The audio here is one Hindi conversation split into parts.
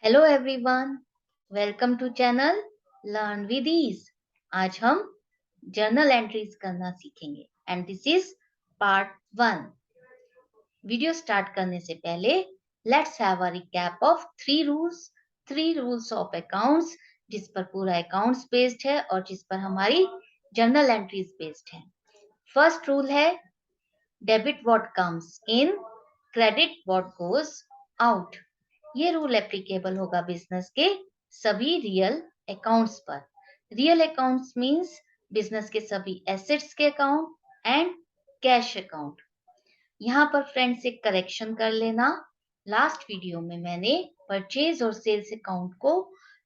Hello everyone, welcome to channel learn with ease. आज हम जर्नल एंट्रीज करना सीखेंगे and this is part 1। Video start करने से पहले let's have a recap of three rules of accounts, जिस पर पूरा अकाउंट्स बेस्ड है और जिस पर हमारी जर्नल एंट्रीज बेस्ड है। फर्स्ट रूल है debit what comes in, credit what goes out. ये रूल एप्लीकेबल होगा बिजनेस के सभी रियल अकाउंट्स पर। रियल अकाउंट्स मींस बिजनेस के सभी एसेट्स के अकाउंट एंड कैश अकाउंट। यहाँ पर फ्रेंड्स एक करेक्शन कर लेना, लास्ट वीडियो में मैंने परचेज और सेल्स अकाउंट को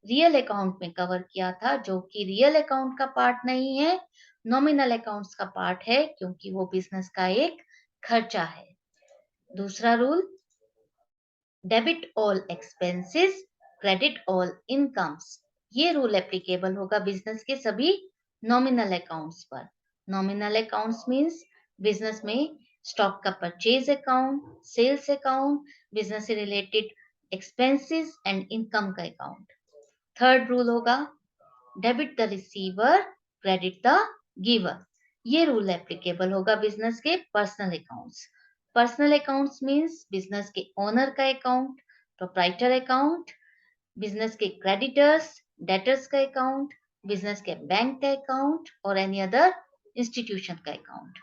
रियल अकाउंट में कवर किया था, जो कि रियल अकाउंट का पार्ट नहीं है, नॉमिनल अकाउंट्स का पार्ट है, क्योंकि वो बिजनेस का एक खर्चा है। दूसरा rule, debit all expenses, credit all incomes. ये रूल एप्लीकेबल होगा बिजनेस के सभी नॉमिनल अकाउंट्स पर। नॉमिनल अकाउंट्स मींस बिजनेस में स्टॉक का purchase account, sales account, business से रिलेटेड एक्सपेंसेस एंड इनकम का अकाउंट। थर्ड रूल होगा debit the receiver, credit the giver. ये रूल एप्लीकेबल होगा बिजनेस के personal accounts. Personal accounts means business के ओनर का अकाउंट, प्रोप्राइटर अकाउंट, बिजनेस के क्रेडिटर्स, डेटर्स का अकाउंट, बिजनेस के बैंक का अकाउंट और एनी अदर इंस्टीट्यूशन का अकाउंट।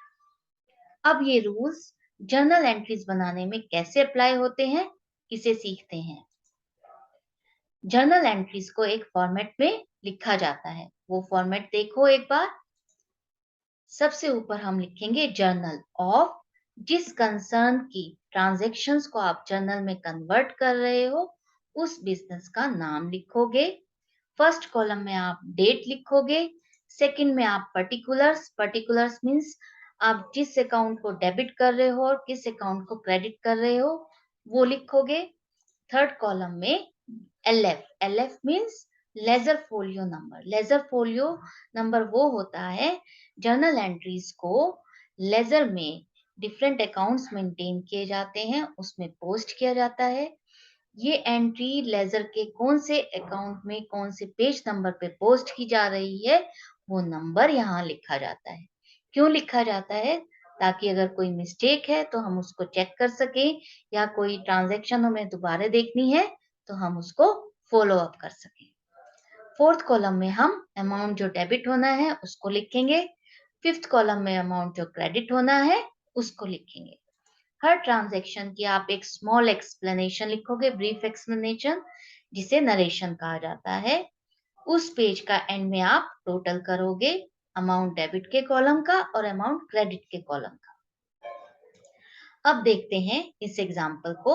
अब ये रूल्स जर्नल एंट्रीज बनाने में कैसे अप्लाई होते हैं, इसे सीखते हैं। जर्नल एंट्रीज को एक फॉर्मेट में लिखा जाता है, वो फॉर्मेट देखो एक बार। सबसे ऊपर हम लिखेंगे जर्नल ऑफ, जिस कंसर्न की ट्रांजैक्शंस को आप जर्नल में कन्वर्ट कर रहे हो उस बिजनेस का नाम लिखोगे। फर्स्ट कॉलम में आप डेट लिखोगे, सेकंड में आप पर्टिकुलर्स मींस आप जिस अकाउंट को डेबिट कर रहे हो और किस अकाउंट को क्रेडिट कर रहे हो वो लिखोगे। थर्ड कॉलम में L F means ledger folio number. Ledger folio number वो होता है जर्नल एंट्रीज को लेजर में डिफरेंट अकाउंट्स मेंटेन किए जाते हैं, उसमें पोस्ट किया जाता है। ये एंट्री लेजर के कौन से अकाउंट में कौन से पेज नंबर पे पोस्ट की जा रही है वो नंबर यहाँ लिखा जाता है। क्यों लिखा जाता है? ताकि अगर कोई मिस्टेक है तो हम उसको चेक कर सकें, या कोई ट्रांजैक्शन हमें दोबारा देखनी है तो हम उसको फॉलो अप कर सकें। फोर्थ कॉलम में हम अमाउंट जो डेबिट होना है उसको लिखेंगे। फिफ्थ कॉलम में अमाउंट जो क्रेडिट होना है उसको लिखेंगे। हर ट्रांजैक्शन की आप एक स्मॉल एक्सप्लेनेशन लिखोगे, ब्रीफ एक्सप्लेनेशन, जिसे नरेशन कहा जाता है। उस पेज का एंड में आप टोटल करोगे अमाउंट डेबिट के कॉलम का और अमाउंट क्रेडिट के कॉलम का। अब देखते हैं इस एग्जाम्पल को।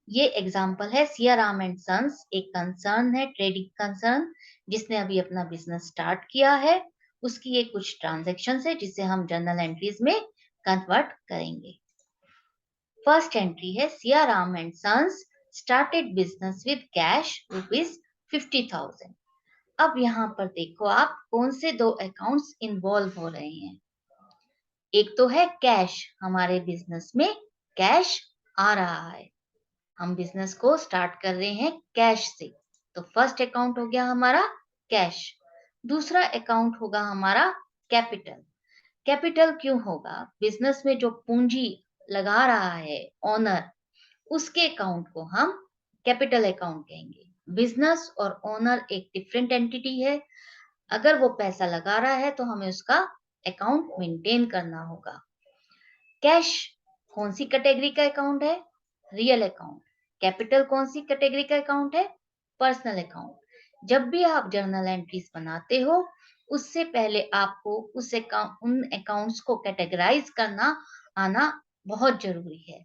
ये एग्जाम्पल है सियाराम एंड सन्स, एक कंसर्न है, ट्रेडिंग कंसर्न, जिसने अभी अपना बिजनेस स्टार्ट किया है। उसकी ये कुछ ट्रांजेक्शन है जिसे हम जर्नल एंट्रीज में कन्वर्ट करेंगे। फर्स्ट एंट्री है Siyaram and sons started business with cash ₹50,000। अब यहाँ पर देखो आप कौन से दो अकाउंट्स इन्वॉल्व हो रहे हैं। एक तो है कैश, हमारे बिजनेस में कैश आ रहा है, हम बिजनेस को स्टार्ट कर रहे हैं कैश से, तो फर्स्ट अकाउंट हो गया हमारा कैश। दूसरा अकाउंट होगा हमारा कैपिटल। कैपिटल क्यों होगा? बिजनेस में जो पूंजी लगा रहा है ओनर, उसके अकाउंट को हम कैपिटल अकाउंट कहेंगे। बिजनेस और ओनर एक डिफरेंट एंटिटी है। अगर वो पैसा लगा रहा है तो हमें उसका अकाउंट मेंटेन करना होगा। कैश कौन सी कैटेगरी का अकाउंट है? Real account. कैपिटल कौन सी कैटेगरी का अकाउंट है? Personal account. जब भी आप जर्नल एंट्रीज बनाते हो उससे पहले आपको उस अकाउंट उन अकाउंट्स को कैटेगराइज करना आना बहुत जरूरी है,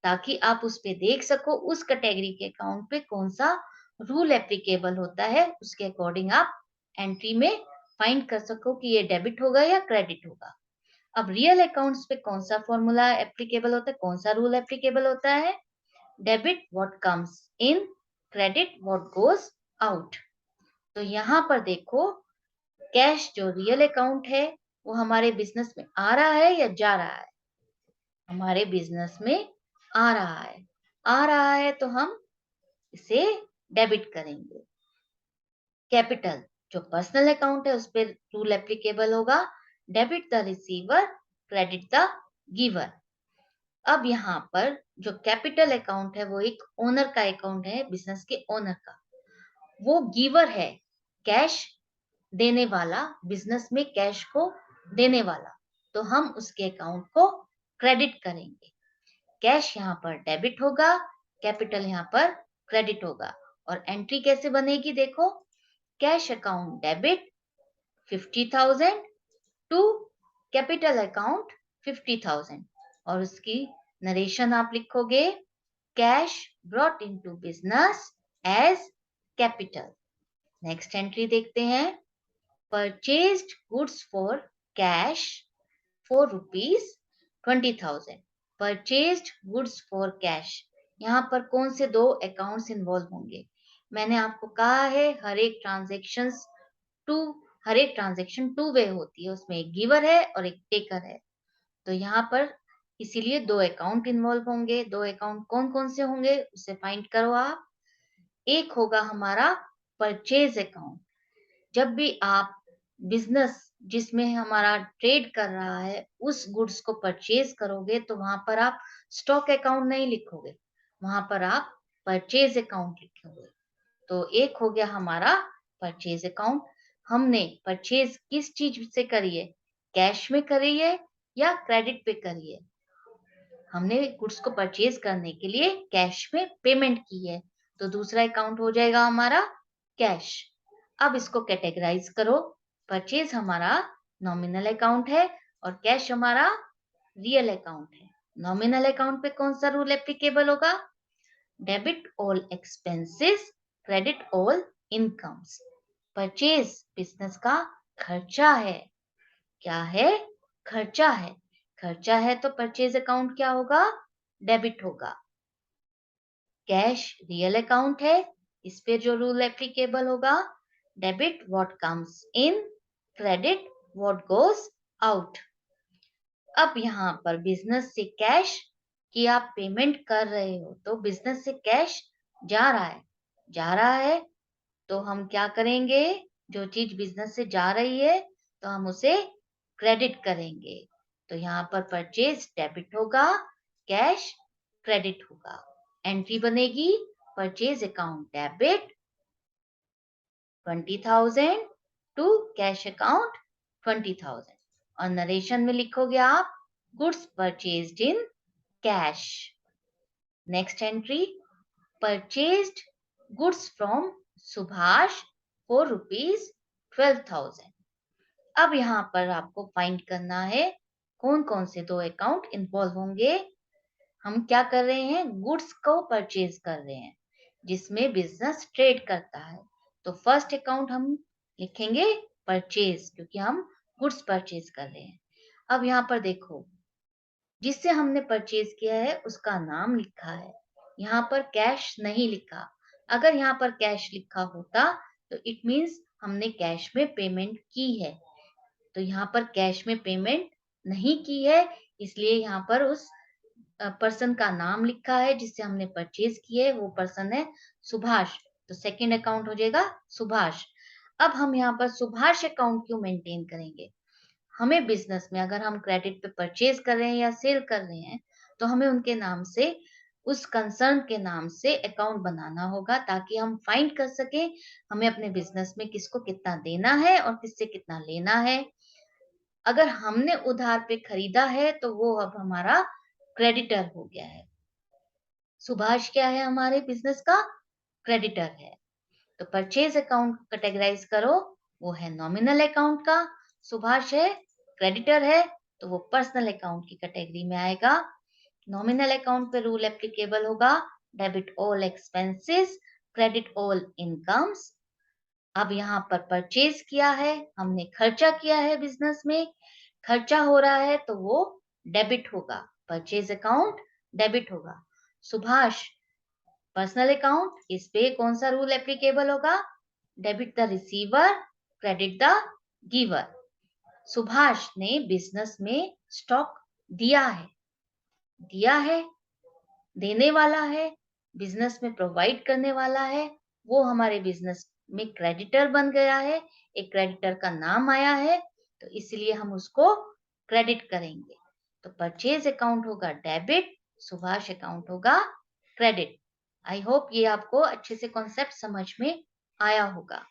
ताकि आप उस पे देख सको उस कैटेगरी के अकाउंट पे कौन सा रूल एप्लीकेबल होता है, उसके अकॉर्डिंग आप एंट्री में फाइंड कर सको कि ये डेबिट होगा या क्रेडिट होगा। अब रियल अकाउंट्स पे कौन सा फॉर्मूला एप्लीकेबल होता है, कौन सा रूल एप्लीकेबल होता है? Debit what comes in, credit what goes out. तो यहाँ पर देखो कैश जो रियल अकाउंट है वो हमारे बिजनेस में आ रहा है या जा रहा है? हमारे बिजनेस में आ रहा है। आ रहा है तो हम इसे डेबिट करेंगे। कैपिटल जो पर्सनल अकाउंट है उस पर रूल एप्लीकेबल होगा, debit the receiver, credit the giver. अब यहाँ पर जो कैपिटल अकाउंट है वो एक ओनर का अकाउंट है, बिजनेस के ओनर का। वो गिवर है, कैश देने वाला, बिजनेस में कैश को देने वाला, तो हम उसके अकाउंट को क्रेडिट करेंगे। कैश यहाँ पर डेबिट होगा, कैपिटल यहाँ पर क्रेडिट होगा। और एंट्री कैसे बनेगी देखो, cash account debit 50,000 to capital account 50,000, और उसकी नरेशन आप लिखोगे, cash brought into business as capital. Next entry देखते हैं, purchased goods for cash ₹4 20,000। Purchased goods for cash, यहाँ पर कौन से दो अकाउंट्स इन्वॉल्व होंगे? मैंने आपको कहा है हर एक ट्रांजेक्शन टू वे होती है, उसमें एक गिवर है और एक टेकर है। तो यहाँ पर इसीलिए दो अकाउंट इन्वॉल्व होंगे। दो अकाउंट कौन कौन से होंगे उसे फाइंड करो आप। एक होगा हमारा परचेज अकाउंट, जब भी आप बिजनेस जिसमें हमारा ट्रेड कर रहा है उस गुड्स को परचेज करोगे तो वहां पर आप स्टॉक अकाउंट नहीं लिखोगे, वहां पर आप परचेज अकाउंट लिखोगे। तो एक हो गया हमारा परचेज अकाउंट। हमने परचेज किस चीज से करी है, कैश में करी है या क्रेडिट पे करी है? हमने गुड्स को परचेज करने के लिए कैश में पेमेंट की है, तो दूसरा अकाउंट हो जाएगा हमारा कैश। अब इसको कैटेगराइज करो, परचेज हमारा नॉमिनल अकाउंट है और कैश हमारा रियल अकाउंट है। नॉमिनल अकाउंट पे कौन सा रूल एप्लीकेबल होगा? Debit all expenses, credit all incomes. Purchase business का खर्चा है। क्या है? खर्चा है। खर्चा है तो परचेज अकाउंट क्या होगा? डेबिट होगा। कैश रियल अकाउंट है, इस पे जो रूल एप्लीकेबल होगा, debit what comes in, credit what goes out. अब यहाँ पर बिजनेस से कैश की आप पेमेंट कर रहे हो तो बिजनेस से कैश जा रहा है तो हम क्या करेंगे, जो चीज बिजनेस से जा रही है तो हम उसे क्रेडिट करेंगे। तो यहाँ पर परचेज डेबिट होगा, कैश क्रेडिट होगा। एंट्री बनेगी, purchase account debit 20,000 to cash account 20,000, और नरेशन में लिखोगे आप, goods purchased in cash. Next entry, purchased goods from Subhash ₹12,000। अब यहाँ पर आपको फाइंड करना है कौन कौन से दो अकाउंट इन्वॉल्व होंगे। हम क्या कर रहे हैं, गुड्स को परचेज कर रहे हैं जिसमें बिजनेस ट्रेड करता है, तो फर्स्ट अकाउंट हम लिखेंगे परचेज, क्योंकि हम गुड्स परचेज कर रहे हैं। अब यहाँ पर देखो, जिससे हमने परचेज किया है उसका नाम लिखा है, यहाँ पर कैश नहीं लिखा। अगर यहाँ पर कैश लिखा होता तो इट मीन्स हमने कैश में पेमेंट की है, तो यहाँ पर कैश में पेमेंट नहीं की है, इसलिए यहाँ पर उस पर्सन का नाम लिखा है जिससे हमने परचेज की है, वो पर्सन है सुभाष, तो सेकंड अकाउंट हो जाएगा सुभाष। अब हम यहाँ पर सुभाष अकाउंट क्यों मेंटेन करेंगे? हमें बिजनेस में अगर हम क्रेडिट पे परचेज कर रहे हैं या सेल कर रहे हैं तो हमें उनके नाम से, उस कंसर्न के नाम से अकाउंट बनाना होगा ताकि हम फाइंड कर सके हमें अपने बिजनेस में किसको कितना देना है और किससे कितना लेना है। अगर हमने उधार पे खरीदा है तो वो अब हमारा क्रेडिटर हो गया है। सुभाष क्या है? हमारे बिजनेस का क्रेडिटर है। तो परचेज अकाउंट कैटेगराइज करो, वो है नॉमिनल अकाउंट का, सुभाष है क्रेडिटर है, तो वो पर्सनल अकाउंट की कैटेगरी में आएगा। नॉमिनल अकाउंट पे रूल एप्लीकेबल होगा, debit all expenses, credit all incomes. अब यहाँ पर परचेज किया है, हमने खर्चा किया है बिजनेस में, खर्चा हो रहा है तो वो डेबिट होगा, परचेज अकाउंट डेबिट होगा। सुभाष पर्सनल अकाउंट, इस पे कौन सा रूल एप्लीकेबल होगा? Debit the receiver, credit the giver. Subhash ने बिजनेस में स्टॉक दिया है, देने वाला है, बिजनेस में प्रोवाइड करने वाला है, वो हमारे बिजनेस में क्रेडिटर बन गया है, एक क्रेडिटर का नाम आया है, तो इसलिए हम उसको क्रेडिट करेंगे। तो परचेज अकाउंट होगा डेबिट, सुभाष अकाउंट होगा क्रेडिट। आई होप ये आपको अच्छे से कॉन्सेप्ट समझ में आया होगा।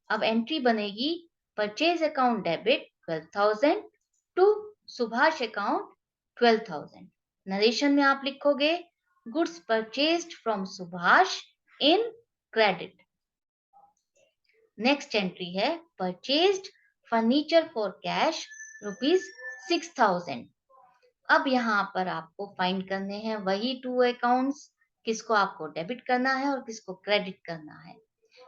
अब एंट्री बनेगी purchase account debit 12,000 to Subhash account 12,000। Narration में आप लिखोगे goods purchased from Subhash in credit. Next entry है परचेज्ड फर्नीचर फॉर कैश ₹6,000। अब यहाँ पर आपको फाइंड करने हैं वही टू अकाउंट्स, किसको आपको डेबिट करना है और किसको क्रेडिट करना है।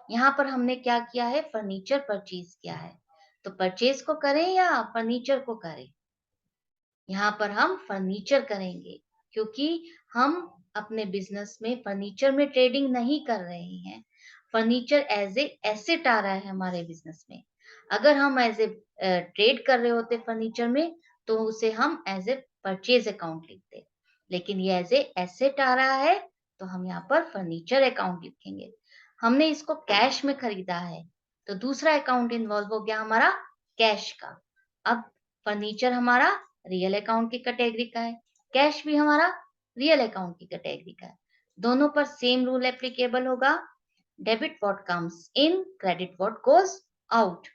यहाँ पर हमने क्या किया है, फर्नीचर परचेज किया है, तो परचेज को करें या फर्नीचर को करें। यहाँ पर हम फर्नीचर करेंगे क्योंकि हम अपने बिजनेस में फर्नीचर में ट्रेडिंग नहीं कर रहे हैं। फर्नीचर एज ए एसेट आ रहा है हमारे बिजनेस में। अगर हम एज ए ट्रेड कर रहे होते फर्नीचर में तो उसे हम एज ए परचेज अकाउंट लिखते, लेकिन ये एज ए एसेट आ रहा है तो हम यहाँ पर फर्नीचर अकाउंट लिखेंगे। हमने इसको कैश में खरीदा है तो दूसरा अकाउंट इन्वॉल्व हो गया हमारा कैश का। अब फर्नीचर हमारा रियल अकाउंट की कैटेगरी का है, कैश भी हमारा रियल अकाउंट की कैटेगरी का है। दोनों पर सेम रूल एप्लीकेबल होगा, debit what comes in, credit what goes out.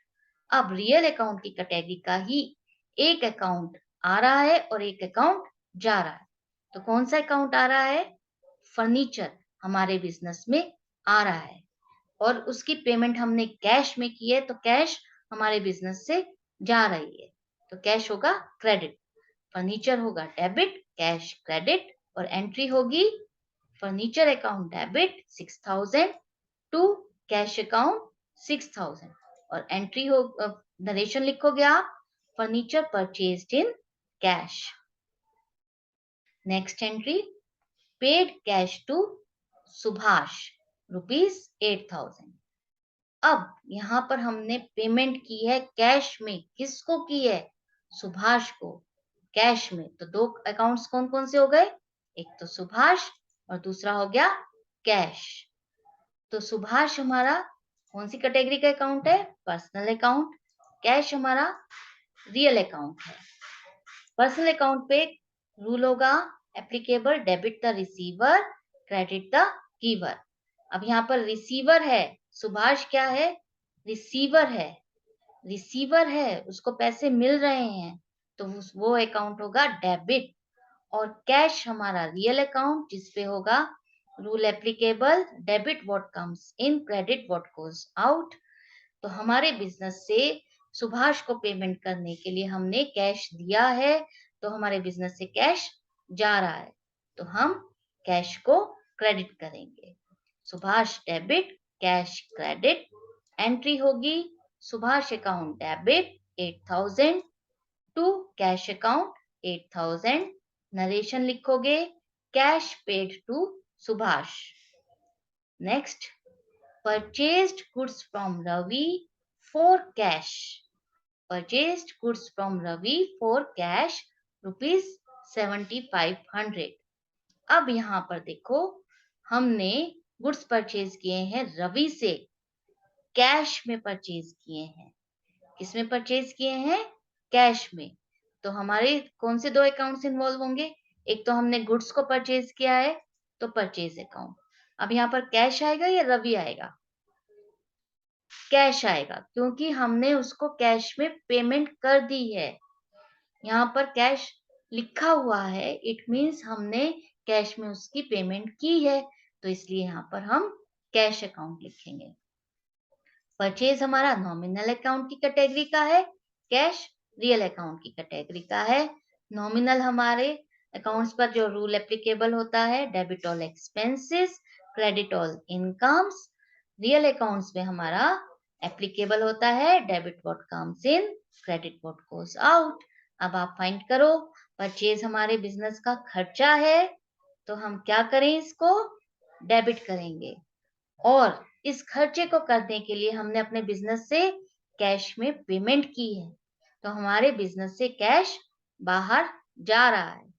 अब रियल अकाउंट की कैटेगरी का ही एक अकाउंट आ रहा है और एक अकाउंट जा रहा है। तो कौन सा अकाउंट आ रहा है, फर्नीचर हमारे बिजनेस में आ रहा है और उसकी पेमेंट हमने कैश में की है, तो कैश हमारे बिजनेस से जा रही है, तो कैश होगा क्रेडिट। फर्नीचर होगा डेबिट, कैश क्रेडिट, और एंट्री होगी furniture account debit 6,000 to cash account 6,000, और एंट्री हो नरेशन लिखोगे आप furniture purchased in cash. Next entry paid cash to Subhash ₹8,000। अब यहाँ पर हमने पेमेंट की है कैश में, किसको की है, सुभाष को, कैश में। तो दो अकाउंट्स कौन कौन से हो गए, एक तो सुभाष और दूसरा हो गया कैश। तो सुभाष हमारा कौन सी कैटेगरी का अकाउंट है, पर्सनल अकाउंट। कैश हमारा रियल अकाउंट है। पर्सनल अकाउंट पे रूल होगा applicable, debit the receiver, credit the giver. अब यहाँ पर रिसीवर है, सुभाष क्या है, रिसीवर है, रिसीवर है, उसको पैसे मिल रहे हैं, तो वो अकाउंट होगा डेबिट। और कैश हमारा रियल अकाउंट जिसपे होगा rule applicable, debit what comes in, credit what goes out. तो हमारे बिजनेस से सुभाष को पेमेंट करने के लिए हमने कैश दिया है, तो हमारे बिजनेस से कैश जा रहा है, तो हम कैश को क्रेडिट करेंगे। Subhash debit, cash credit. Entry होगी Subhash account debit 8,000 to cash account 8,000। Narration लिखोगे cash paid to Subhash. Next purchased goods from Ravi for cash. Purchased goods from Ravi for cash ₹7,500। अब यहाँ पर देखो हमने गुड्स परचेज किए हैं रवि से, कैश में परचेज किए हैं। किसमें परचेज किए हैं, कैश में। तो हमारे कौन से दो अकाउंट्स इन्वॉल्व होंगे, एक तो हमने गुड्स को परचेज किया है तो परचेज अकाउंट। अब यहाँ पर कैश आएगा या रवि आएगा, कैश आएगा क्योंकि हमने उसको कैश में पेमेंट कर दी है। यहाँ पर कैश लिखा हुआ है, इट मीन्स हमने कैश में उसकी पेमेंट की है, तो इसलिए यहाँ पर हम कैश अकाउंट लिखेंगे। परचेज हमारा नॉमिनल अकाउंट की कैटेगरी का है, कैश रियल अकाउंट की कैटेगरी का है। नॉमिनल हमारे अकाउंट्स पर जो रूल एप्लीकेबल होता है, debit all expenses, credit all incomes. Real accounts में हमारा एप्लीकेबल होता है debit what comes in, credit what goes out. अब आप फाइंड करो, परचेज हमारे बिजनेस का खर्चा है तो हम क्या करें, इसको डेबिट करेंगे, और इस खर्चे को करने के लिए हमने अपने बिजनेस से कैश में पेमेंट की है, तो हमारे बिजनेस से कैश बाहर जा रहा है।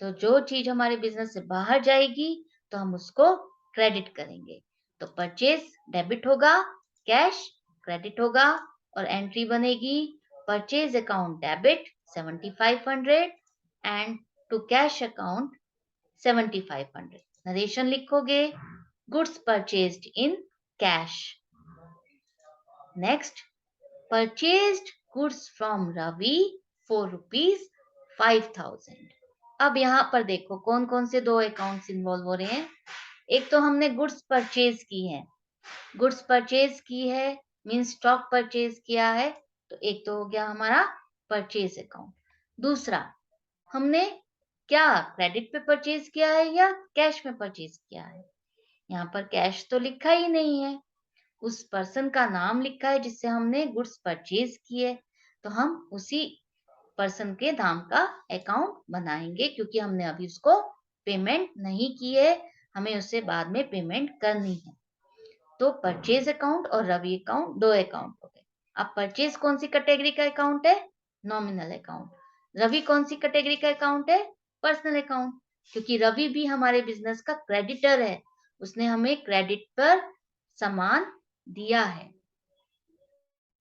तो जो चीज हमारे बिजनेस से बाहर जाएगी तो हम उसको क्रेडिट करेंगे। तो परचेज डेबिट होगा, कैश क्रेडिट होगा और एंट्री बनेगी purchase account debit 7500 and to cash account 7500. Narration लिखोगे goods purchased in cash. Next, purchased goods from Ravi for rupees 5000. अब यहाँ पर देखो कौन कौन से दो अकाउंट्स इन्वॉल्व हो रहे हैं. एक तो हमने गुड्स परचेज की है, गुड्स परचेज की है मीन्स स्टॉक परचेज किया है, तो एक तो हो गया हमारा परचेज अकाउंट. दूसरा, हमने क्या क्रेडिट पे परचेज किया है या कैश में परचेज किया है. यहाँ पर कैश तो लिखा ही नहीं है, उस पर्सन का नाम लिखा है जिससे हमने गुड्स परचेज किए, तो हम उसी पर्सन के नाम का अकाउंट बनाएंगे क्योंकि हमने अभी उसको पेमेंट नहीं की है, हमें उससे बाद में पेमेंट करनी है. तो परचेज अकाउंट और रवि अकाउंट दो अकाउंट हो गए. अब परचेज कौन सी कैटेगरी का अकाउंट है? Nominal account. रवि कौन सी कैटेगरी का अकाउंट है? Personal account. क्योंकि रवि भी हमारे बिजनेस का क्रेडिटर है, उसने हमें क्रेडिट पर सामान दिया है.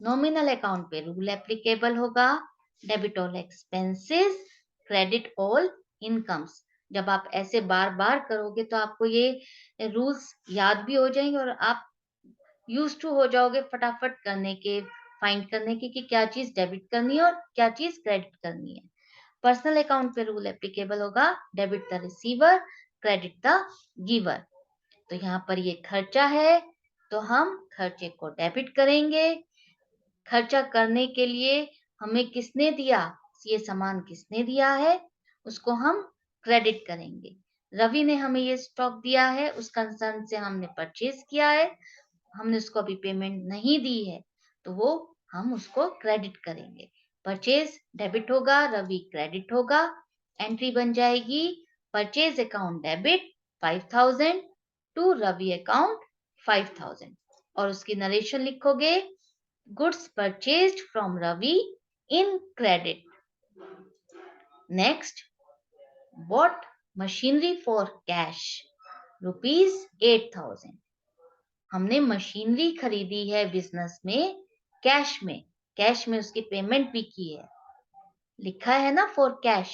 नॉमिनल अकाउंट पे रूल एप्लीकेबल होगा, debit all expenses, credit all incomes. जब आप ऐसे बार बार करोगे तो आपको ये रूल्स याद भी हो जाएंगे और आप यूज टू हो जाओगे फटाफट करने के, फाइंड करने के कि क्या चीज डेबिट करनी है और क्या चीज क्रेडिट करनी है. पर्सनल अकाउंट पे रूल एप्लीकेबल होगा, debit the receiver, credit the giver. तो यहाँ पर ये खर्चा है तो हम खर्चे को डेबिट करेंगे. खर्चा करने के लिए हमें किसने दिया, ये सामान किसने दिया है, उसको हम क्रेडिट करेंगे. रवि ने हमें ये स्टॉक दिया है, उस कंसर्न से हमने परचेज किया है, हमने उसको अभी पेमेंट नहीं दी है, तो वो हम उसको क्रेडिट करेंगे. परचेज डेबिट होगा, रवि क्रेडिट होगा. एंट्री बन जाएगी purchase account debit 5000 to Ravi account 5000 और उसकी नरेशन लिखोगे goods purchased from Ravi in credit. Next, bought machinery for cash rupees 8000. हमने मशीनरी खरीदी है बिजनेस में कैश में, कैश में उसकी पेमेंट भी की है, लिखा है ना फॉर कैश.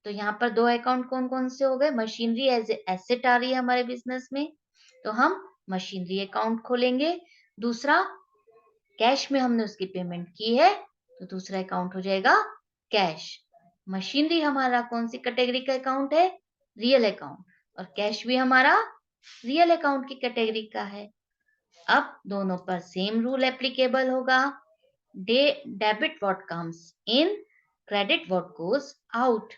तो यहाँ पर दो अकाउंट कौन कौन से हो गए, मशीनरी एज एसेट आ रही है हमारे बिजनेस में, तो हम मशीनरी अकाउंट खोलेंगे. दूसरा, कैश में हमने उसकी पेमेंट की है तो दूसरा अकाउंट हो जाएगा कैश. मशीनरी हमारा कौन सी कैटेगरी का अकाउंट है? Real account. और कैश भी हमारा रियल अकाउंट की कैटेगरी का है. अब दोनों पर सेम रूल एप्लीकेबल होगा, debit what comes in, credit what goes out.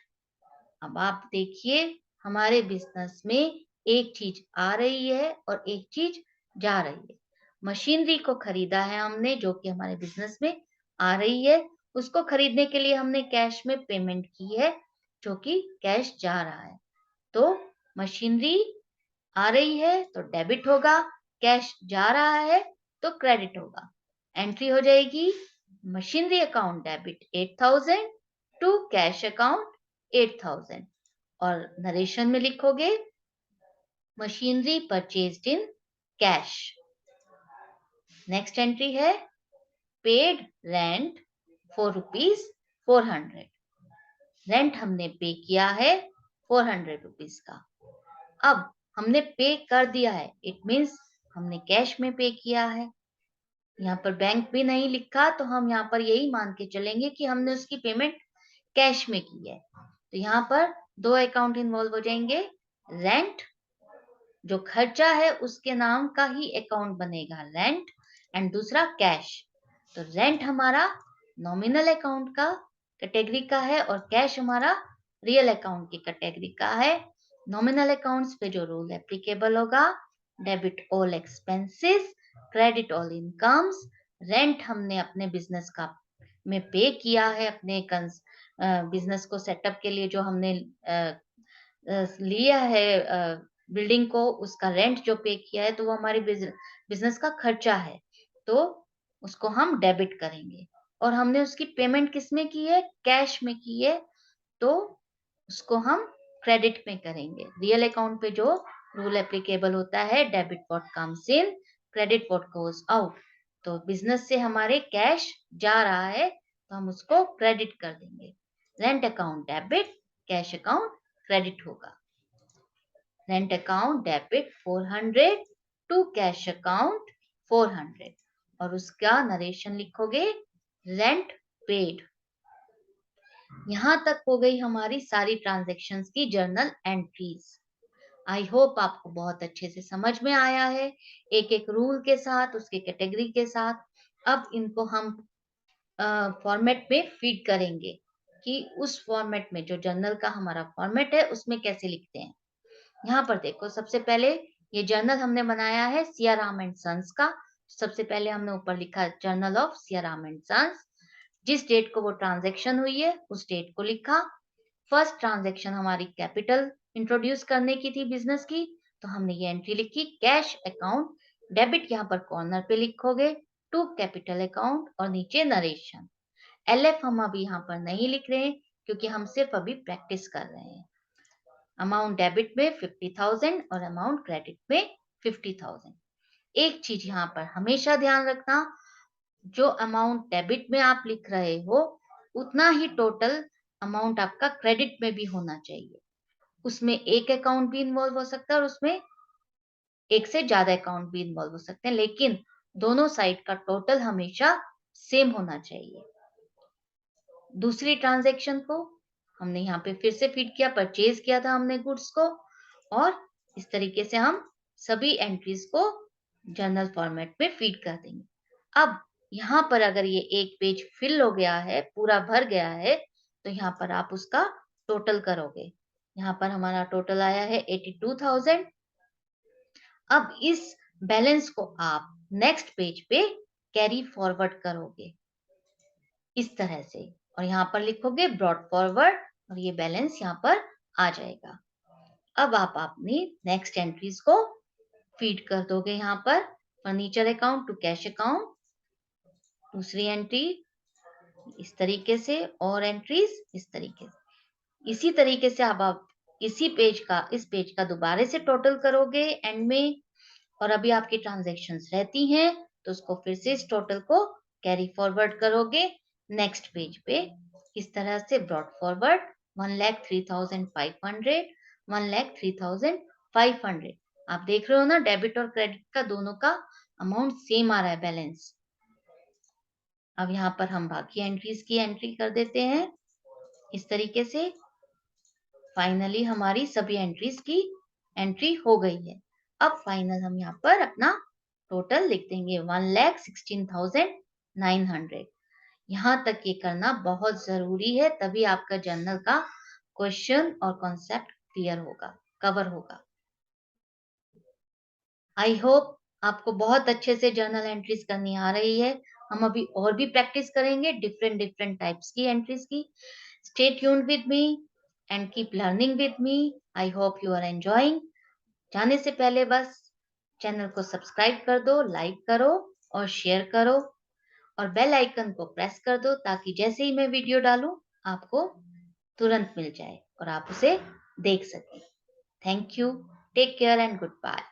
अब आप देखिए हमारे बिजनेस में एक चीज आ रही है और एक चीज जा रही है. मशीनरी को खरीदा है हमने जो कि हमारे बिजनेस में आ रही है, उसको खरीदने के लिए हमने कैश में पेमेंट की है जो कि कैश जा रहा है. तो मशीनरी आ रही है तो डेबिट होगा, कैश जा रहा है तो क्रेडिट होगा. एंट्री हो जाएगी machinery account debit 8000 to cash account 8000 और नरेशन में लिखोगे machinery purchased in cash. Next entry है paid rent for rupees 400. Rent हमने पे किया है 400 रुपीज का. अब हमने पे कर दिया है, इट मीन्स हमने कैश में पे किया है. यहाँ पर बैंक भी नहीं लिखा तो हम यहाँ पर यही मान के चलेंगे कि हमने उसकी पेमेंट कैश में की है. तो यहाँ पर दो अकाउंट इन्वॉल्व हो जाएंगे, रेंट जो खर्चा है उसके नाम का ही अकाउंट बनेगा रेंट, एंड दूसरा कैश. तो रेंट हमारा नॉमिनल अकाउंट का कैटेगरी का है और कैश हमारा रियल अकाउंट की कैटेगरी का है. नॉमिनल अकाउंट्स पे जो रूल एप्लीकेबल होगा, debit all expenses, credit all incomes. Rent हमने अपने बिजनेस का में पे किया है, अपने बिजनेस को सेटअप के लिए जो हमने लिया है बिल्डिंग को, उसका रेंट जो पे किया है तो वो हमारे बिजनेस का खर्चा है, तो उसको हम डेबिट करेंगे. और हमने उसकी पेमेंट किस में की है? कैश में की है, तो उसको हम क्रेडिट में करेंगे. रियल अकाउंट पे जो रूल एप्लीकेबल होता है debit what comes in, credit what goes out. तो बिजनेस से हमारे कैश जा रहा है तो हम उसको क्रेडिट कर देंगे। Rent account debit, cash account credit होगा। Rent account debit 400 to cash account 400 और उसका नरेशन लिखोगे रेंट पेड। यहां तक हो गई हमारी सारी ट्रांजैक्शंस की जर्नल एंट्रीज। आई होप आपको बहुत अच्छे से समझ में आया है, एक एक रूल के साथ, उसके कैटेगरी के साथ। अब इनको हम फॉर्मेट में फीड करेंगे कि उस फॉर्मेट में जो जर्नल का हमारा फॉर्मेट है उसमें कैसे लिखते हैं। यहाँ पर देखो, सबसे पहले ये जर्नल हमने बनाया है सियाराम एंड सन्स का। सबसे पहले हमने ऊपर लिखा journal of Siyaram and sons. जिस डेट को वो ट्रांजैक्शन हुई है उस डेट को लिखा। फर्स्ट ट्रांजैक्शन हमारी कैपिटल इंट्रोड्यूस करने की थी बिजनेस की, तो हमने ये एंट्री लिखी कैश अकाउंट डेबिट, यहाँ पर कॉर्नर पे लिखोगे टू कैपिटल अकाउंट और नीचे नरेशन। एलएफ हम अभी यहाँ पर नहीं लिख रहे हैं क्योंकि हम सिर्फ अभी प्रैक्टिस कर रहे हैं। अमाउंट डेबिट में 50,000 और अमाउंट क्रेडिट में 50,000। एक चीज यहाँ पर हमेशा ध्यान रखना, जो अमाउंट डेबिट में आप लिख रहे हो उतना ही टोटल अमाउंट आपका क्रेडिट में भी होना चाहिए। उसमें एक अकाउंट भी इन्वॉल्व हो सकता है और उसमें एक से ज्यादा अकाउंट भी इन्वॉल्व हो सकते हैं, लेकिन दोनों साइड का टोटल हमेशा सेम होना चाहिए। दूसरी ट्रांजैक्शन को हमने यहाँ पे फिर से फीड किया, परचेज किया था हमने गुड्स को, और इस तरीके से हम सभी एंट्रीज को जर्नल फॉर्मेट में फीड कर देंगे। अब यहाँ पर अगर ये एक पेज फिल हो गया है, पूरा भर गया है, तो यहाँ पर आप उसका टोटल करोगे। यहाँ पर हमारा टोटल आया है 82,000। अब इस बैलेंस को आप नेक्स्ट पेज पे कैरी फॉरवर्ड करोगे इस तरह से, और यहाँ पर लिखोगे ब्रॉड फॉरवर्ड और ये बैलेंस यहाँ पर आ जाएगा। अब आप अपनी नेक्स्ट एंट्रीज को फीड कर दोगे यहाँ पर furniture account to cash account, दूसरी एंट्री इस तरीके से और एंट्रीज इस तरीके से। इसी तरीके से आप इस पेज का दोबारा से टोटल करोगे एंड में, और अभी आपकी ट्रांजैक्शंस रहती हैं तो उसको फिर से इस टोटल को कैरी फॉरवर्ड करोगे नेक्स्ट पेज पे इस तरह से ब्रॉड फॉरवर्ड 1,03,500, 1,03,500। आप देख रहे हो ना, डेबिट और क्रेडिट का दोनों का अमाउंट सेम आ रहा है बैलेंस। अब यहाँ पर हम बाकी एंट्रीज की एंट्री कर देते हैं इस तरीके से। फाइनली हमारी सभी एंट्रीज की एंट्री हो गई है। अब फाइनल हम यहाँ पर अपना टोटल लिख देंगे 1,16,900। यहाँ तक ये करना बहुत जरूरी है, तभी आपका जर्नल का क्वेश्चन और कॉन्सेप्ट क्लियर होगा, कवर होगा। आई होप आपको बहुत अच्छे से जर्नल एंट्रीज करनी आ रही है। हम अभी और भी प्रैक्टिस करेंगे डिफरेंट टाइप्स की एंट्रीज की। Stay tuned with me and keep learning with me. I hope you are enjoying. जाने से पहले बस चैनल को सब्सक्राइब कर दो, लाइक करो और शेयर करो, और बेल आइकन को प्रेस कर दो ताकि जैसे ही मैं वीडियो डालूं आपको तुरंत मिल जाए और आप उसे देख सकें। Thank you, take care and good bye.